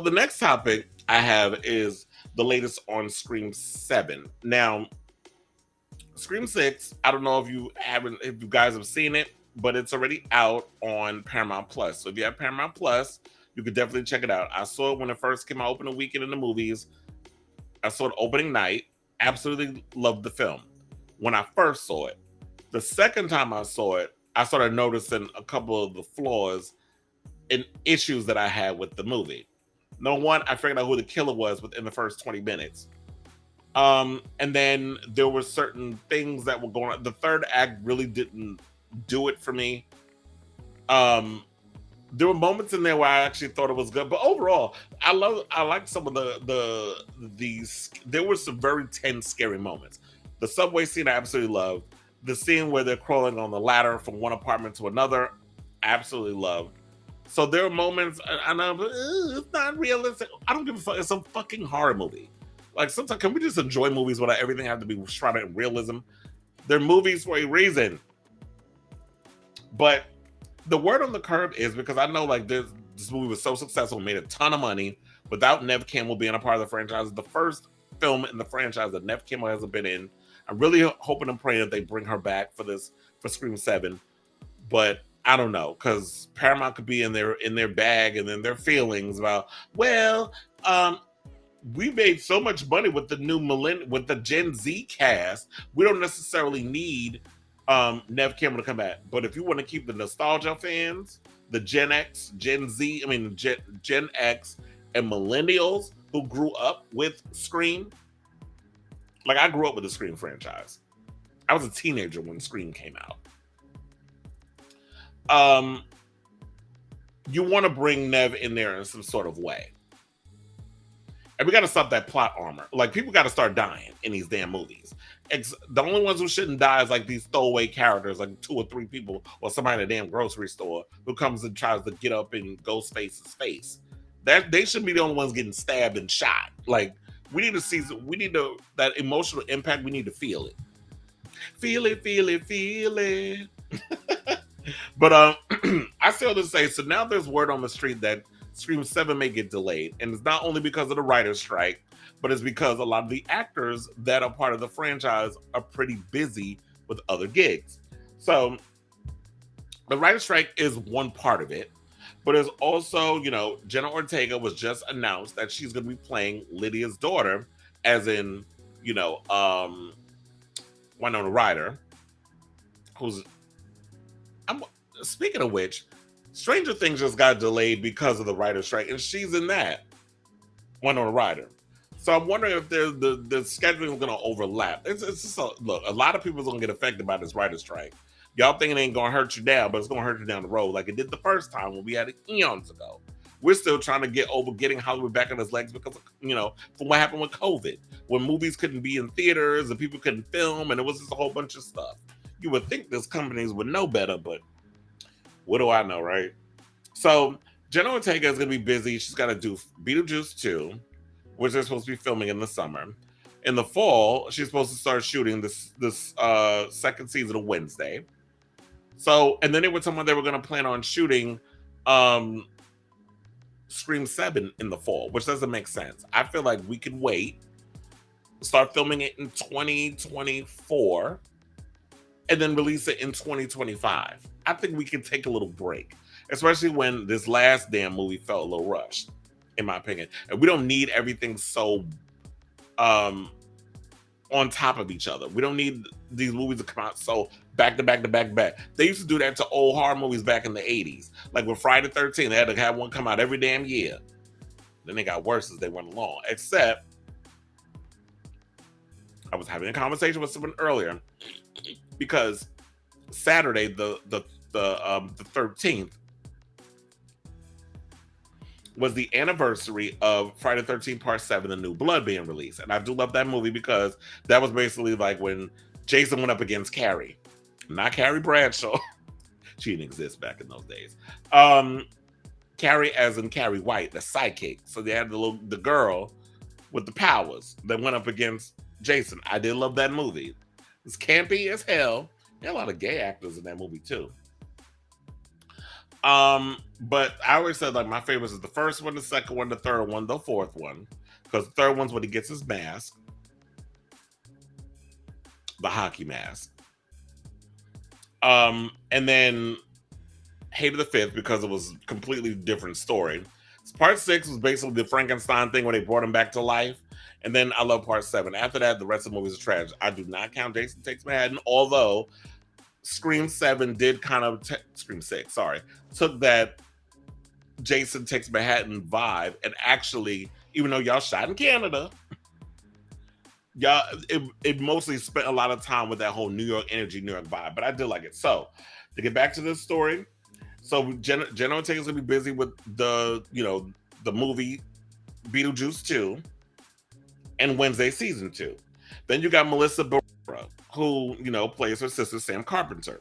The next topic I have is the latest on Scream 7. Now, Scream 6, I don't know if you guys have seen it, but it's already out on Paramount Plus. So if you have Paramount Plus, you could definitely check it out. I saw it when it first came out opening weekend in the movies. I saw it opening night. Absolutely loved the film when I first saw it. The second time I saw it, I started noticing a couple of the flaws and issues that I had with the movie. Number one, I figured out who the killer was within the first 20 minutes. And then there were certain things that were going on. The third act really didn't do it for me. Um, there were moments in there where I actually thought it was good, but overall, I like some of these. There were some very tense, scary moments. The subway scene I absolutely loved. The scene where they're crawling on the ladder from one apartment to another, absolutely loved. So there are moments, and I'm like, it's not realistic. I don't give a fuck. It's a fucking horror movie. Like sometimes, can we just enjoy movies without everything have to be shrouded in realism? They're movies for a reason. But the word on the curb is because I know like this movie was so successful, made a ton of money without Nev Campbell being a part of the franchise. The first film in the franchise that Nev Campbell hasn't been in. I'm really hoping and praying that they bring her back for Scream 7. But I don't know, because Paramount could be in their bag and then their feelings about, well, we made so much money with with the Gen Z cast, we don't necessarily need Nev Campbell to come back. But if you want to keep the nostalgia fans, the Gen X, Gen Z, I mean Gen X and millennials who grew up with Scream, like I grew up with the Scream franchise. I was a teenager when Scream came out. Um, you want to bring Nev in there in some sort of way. And we got to stop that plot armor. Like people got to start dying in these damn movies. The only ones who shouldn't die is like these throwaway characters, like two or three people, or somebody in a damn grocery store who comes and tries to get up in Ghostface's face. That they should be the only ones getting stabbed and shot. Like we need to see, we need to that emotional impact. We need to feel it, feel it, feel it, feel it. But I still to say, so now there's word on the street that Scream 7 may get delayed. And it's not only because of the writer's strike, but it's because a lot of the actors that are part of the franchise are pretty busy with other gigs. So the writer's strike is one part of it. But there's also, Jenna Ortega was just announced that she's going to be playing Lydia's daughter, as in, Winona Ryder, who's I'm speaking of which, Stranger Things just got delayed because of the writer's strike, and she's in that one on a rider. So I'm wondering if the scheduling is going to overlap. It's just look. A lot of people are going to get affected by this writer's strike. Y'all think it ain't going to hurt you now, but it's going to hurt you down the road, like it did the first time when we had it eons ago. We're still trying to get over getting Hollywood back on its legs because from what happened with COVID, when movies couldn't be in theaters and people couldn't film, and it was just a whole bunch of stuff. You would think these companies would know better, but what do I know, right? So Jenna Ortega is going to be busy. She's got to do Beetlejuice 2, which they're supposed to be filming in the summer. In the fall, she's supposed to start shooting this second season of Wednesday. So, and then they were talking they were going to plan on shooting um, Scream 7 in the fall, which doesn't make sense. I feel like we could wait, start filming it in 2024, and then release it in 2025. I think we can take a little break, especially when this last damn movie felt a little rushed, in my opinion. And we don't need everything so um, on top of each other. We don't need these movies to come out so back to back to back to back. They used to do that to old horror movies back in the 80s. Like with Friday the 13th, they had to have one come out every damn year. Then they got worse as they went along. Except, I was having a conversation with someone earlier because Saturday, the 13th, was the anniversary of Friday the 13th Part 7, The New Blood being released. And I do love that movie because that was basically like when Jason went up against Carrie. Not Carrie Bradshaw. She didn't exist back in those days. Carrie as in Carrie White, the psychic. So they had the girl with the powers that went up against Jason. I did love that movie. It's campy as hell. There are a lot of gay actors in that movie too. But I always said like my favorites is the first one, the second one, the third one, the fourth one. Because the third one's when he gets his mask, the hockey mask. And then hated the fifth because it was a completely different story. Part six was basically the Frankenstein thing when they brought him back to life. And then I love part seven. After that, the rest of the movies are trash. I do not count Jason Takes Manhattan, although Scream 7 did kind of, Scream 6, sorry, took that Jason Takes Manhattan vibe and actually, even though y'all shot in Canada, y'all, it mostly spent a lot of time with that whole New York energy, New York vibe, but I did like it. So, to get back to this story, so Jenna Ortega's gonna be busy with the movie Beetlejuice 2 and Wednesday season 2. Then you got Melissa Barrera, who, plays her sister Sam Carpenter.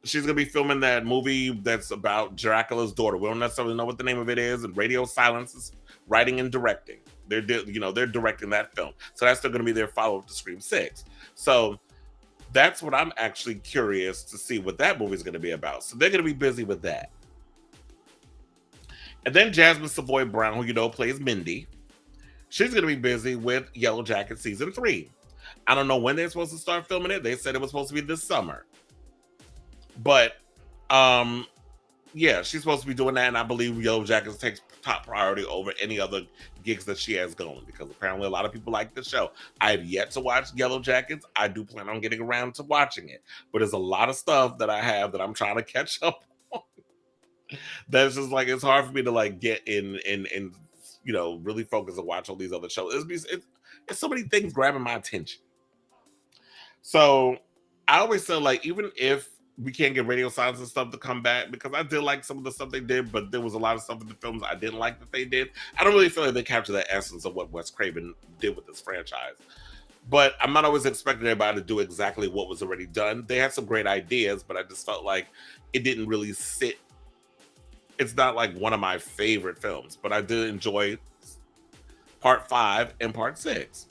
She's gonna be filming that movie that's about Dracula's daughter. We don't necessarily know what the name of it is, and Radio Silence is writing and directing. They're directing that film, so that's still gonna be their follow up to Scream 6. So that's what I'm actually curious to see what that movie is gonna be about. So they're gonna be busy with that. And then Jasmine Savoy Brown, who plays Mindy, she's gonna be busy with Yellow Jacket season 3. I don't know when they're supposed to start filming it. They said it was supposed to be this summer. But yeah, she's supposed to be doing that, and I believe Yellow Jackets takes top priority over any other gigs that she has going, because apparently a lot of people like the show. I have yet to watch Yellow Jackets. I do plan on getting around to watching it, but there's a lot of stuff that I have that I'm trying to catch up on. That's just like, it's hard for me to like get in and really focus and watch all these other shows. It's so many things grabbing my attention. So I always say, like, even if we can't get Radio Silence and stuff to come back, because I did like some of the stuff they did, but there was a lot of stuff in the films I didn't like that they did. I don't really feel like they captured the essence of what Wes Craven did with this franchise. But I'm not always expecting everybody to do exactly what was already done. They had some great ideas, but I just felt like it didn't really sit. It's not like one of my favorite films, but I did enjoy part 5 and part 6.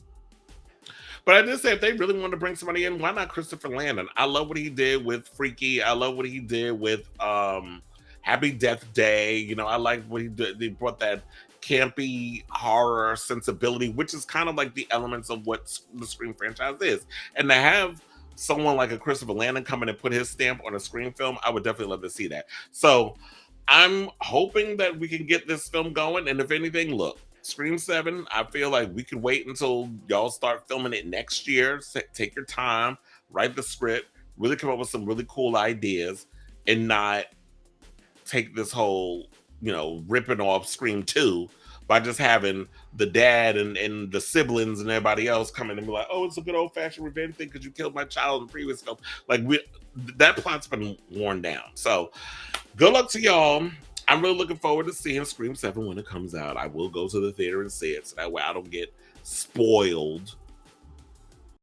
But I did say, if they really wanted to bring somebody in, why not Christopher Landon? I love what he did with Freaky. I love what he did with Happy Death Day. I like what he did. They brought that campy horror sensibility, which is kind of like the elements of what the Scream franchise is. And to have someone like a Christopher Landon come in and put his stamp on a Scream film, I would definitely love to see that. So I'm hoping that we can get this film going. And if anything, look, Scream 7, I feel like we could wait until y'all start filming it next year. Take your time, write the script, really come up with some really cool ideas, and not take this whole, ripping off Scream 2 by just having the dad and the siblings and everybody else come in and be like, oh, it's a good old-fashioned revenge thing because you killed my child in the previous film. Like, that plot's been worn down. So good luck to y'all. I'm really looking forward to seeing Scream 7 when it comes out. I will go to the theater and see it, so that way I don't get spoiled